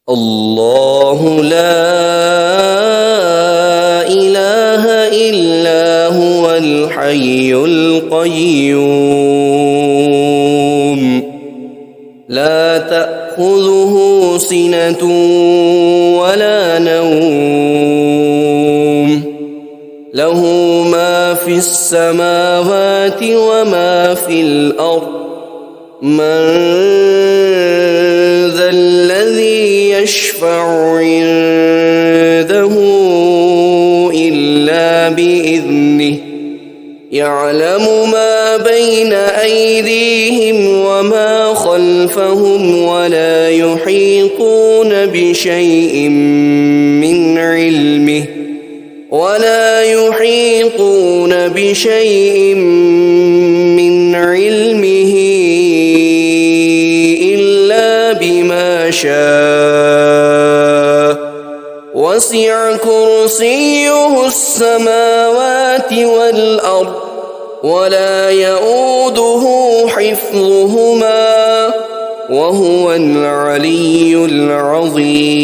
الله لا إله إلا هو الحي القيوم لا تأخذه سنة ولا نوم له ما في السماوات وما في الأرض من ذا الذي يشفع عنده إلا بإذنه يعلم ما بين أيديهم وما خلفهم ولا يحيطون بشيء من علمه إلا بما شاء وسع كرسيه السماوات والأرض ولا يؤوده حفظهما وهو العلي العظيم.